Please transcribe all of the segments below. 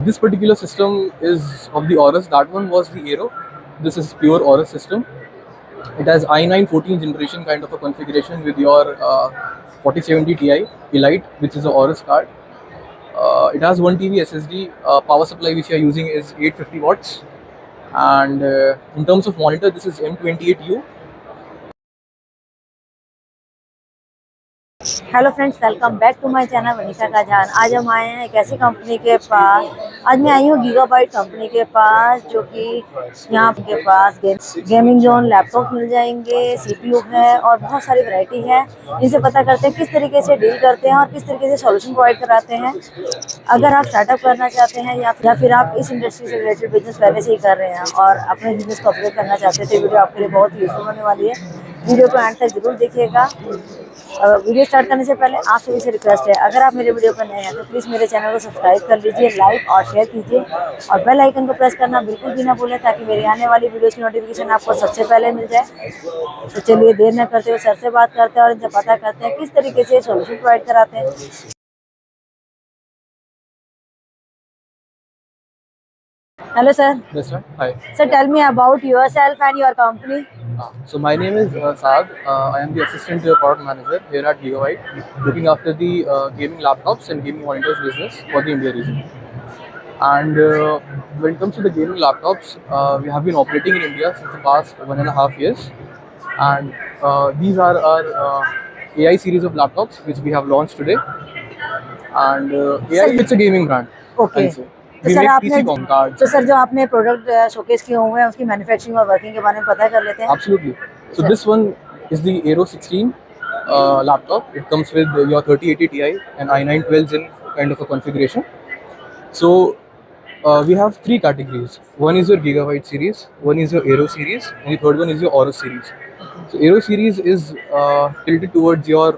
This particular system is of the Aorus. That one was the Aero. This is pure Aorus system. It has i9 14th generation kind of a configuration with your 4070 Ti Elite, which is a Aorus card. It has 1 TB SSD. Power supply which you are using is 850 watts. And in terms of monitor, this is M28U. Hello friends, welcome back to my channel Vanita का जान। आज हम आए हैं एक ऐसी company के पास। आज मैं आई हूँ गीगाबाइट कंपनी के पास, जो कि यहाँ के पास गेमिंग जोन लैपटॉप मिल जाएंगे, सीपीयू है और बहुत सारी वैरायटी है। इनसे पता करते हैं किस तरीके से डील करते हैं और किस तरीके से सॉल्यूशन प्रोवाइड कराते हैं। अगर आप स्टार्टअप करना चाहते हैं या फिर आप इस इंडस्ट्री से रिलेटेड बिजनेस पहले से ही कर रहे हैं और अपने बिजनेस को अपग्रेड करना चाहते हैं, तो वीडियो आपके लिए बहुत यूजफुल होने वाली है। वीडियो को एंड तक जरूर देखिएगा। वीडियो स्टार्ट करने से पहले आप सभी से रिक्वेस्ट है, अगर आप मेरे वीडियो पर नए हैं तो प्लीज़ मेरे चैनल को सब्सक्राइब कर लीजिए, लाइक और शेयर कीजिए और बेल आइकन को प्रेस करना बिल्कुल भी ना भूलें, ताकि मेरी आने वाली वीडियोस की नोटिफिकेशन आपको सबसे पहले मिल जाए। तो चलिए देर न करते हुए सर से बात करते हैं और इनसे पता करते हैं किस तरीके से सोल्यूशन प्रोवाइड कराते हैं। Hello sir. Yes, sir. Hi. So tell me about yourself and your company. So my name is Saad. I am the assistant product manager here at Gigabyte, looking after the gaming laptops and gaming monitors business for the India region. And when it comes to the gaming laptops, we have been operating in India since the past 1.5 years. And these are our AI series of laptops which we have launched today. And AI, it's a gaming brand. Okay. I'll say. तो We sir make आपने PC com cards. तो sir जो आपने product showcase किए हुए हैं उसकी manufacturing और वर्किंग के बारे में पता कर लेते हैं। Absolutely. So this one is the Aero 16 laptop. It comes with your 3080 Ti and i9 12 Gen kind of a configuration. So we have three categories. One is your Gigabyte series, one is your Aero series, and the third one is your Aorus series. So Aero series is tilted towards your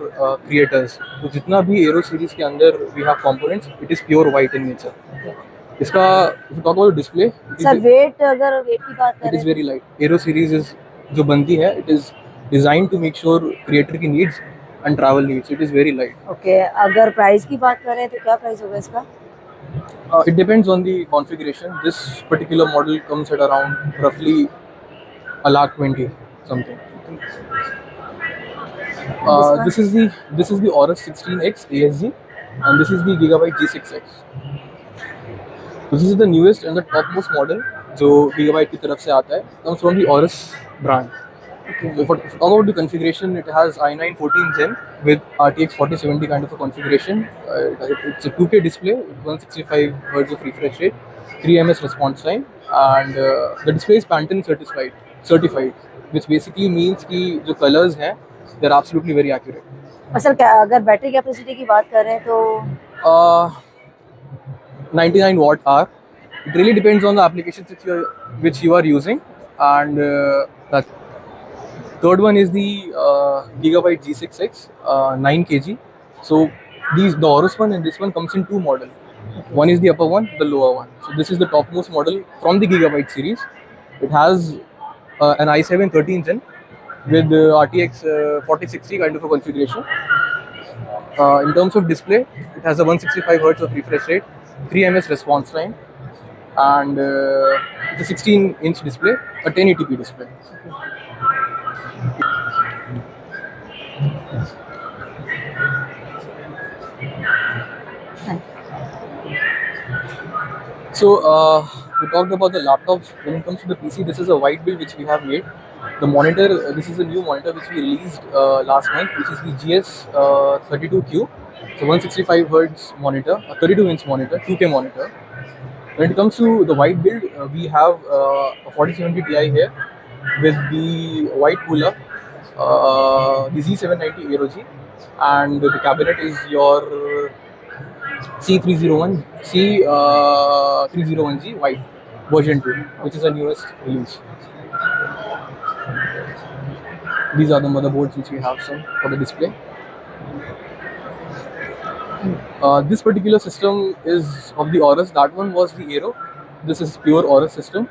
creators. तो जितना भी Aero series के अंदर we have components, it is pure white in nature. इसका if you talk about display, sir अगर wait की बात it is करें very light. Aero series is जो बनती है, it is designed to make sure creator की needs and travel needs. It is very light. Okay, अगर प्राइस की बात करें तो क्या प्राइस होगा इसका? It depends on the configuration. This particular model comes at around roughly 1,20,000 something. This is the Aorus 16X ASG, and this is the Gigabyte G6X. This is the newest and the topmost model जो Gigabyte की तरफ से आता है. Comes from the Aorus brand. So if I talk about the configuration, it has i9 14 Gen with RTX 4070 kind of a configuration. It's a 2K display with 165 Hz of refresh rate, 3 ms response time, and the display is Pantone certified, which basically means कि जो colors हैं, they're absolutely very accurate. और sir अगर battery capacity की बात करें तो 99 watt hour. It really depends on the applications which you are using, and that. Third one is the Gigabyte G6X 9 kg. So the Aorus one and this one comes in two models. One is the upper one, the lower one. So this is the topmost model from the Gigabyte series. It has an i7 13 Gen with RTX 4060 kind of a configuration. In terms of display, it has a 165 Hz of refresh rate, 3 ms response time, and it's a 16-inch display, a 1080p display. So we talked about the laptops. When it comes to the PC, this is a white build which we have made. The monitor, this is a new monitor which we released last month, which is the GS32Q. So 165 Hz monitor, a 32-inch monitor, 2K monitor. When it comes to the white build, we have a 4070 Ti here with the white cooler, the Z790 Aero G, and the cabinet is your C301G white version 2, which is the newest release. These are the motherboards which we have some for the display. This particular system is of the Aorus. That one was the Aero. This is pure Aorus system.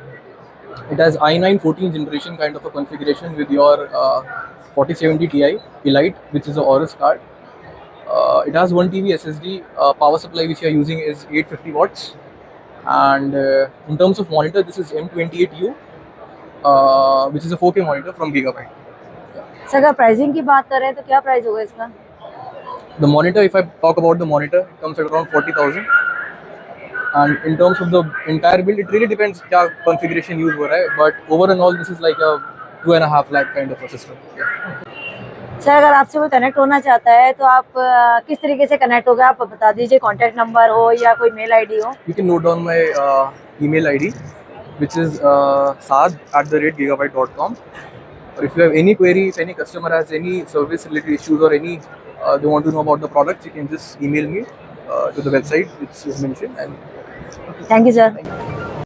It has i9 14th generation kind of a configuration with your 4070 Ti Elite, which is a Aorus card. It has 1 TB SSD. Power supply which you are using is 850 watts, And in terms of monitor, this is M28U, which is a 4K monitor from Gigabyte. Sir अगर pricing की बात करें तो क्या price होगा इसका? The monitor, if I talk about the monitor, it comes at around 40,000. And in terms of the entire build, it really depends क्या configuration use हो रहा है. But overall, this is like a 2.5 lakh kind of a system. Yeah. Sir अगर आपसे कोई connect होना चाहता है तो आप किस तरीके से कनेक्ट होगा, आप बता दीजिए, कॉन्टैक्ट नंबर हो या कोई मेल आईडी हो? You can note down my email ID, which is saad@gigabyte.com. Or if you have any query, if any customer has any service related issues or any they want to know about the products, you can just email me to the website which is mentioned. And thank you sir.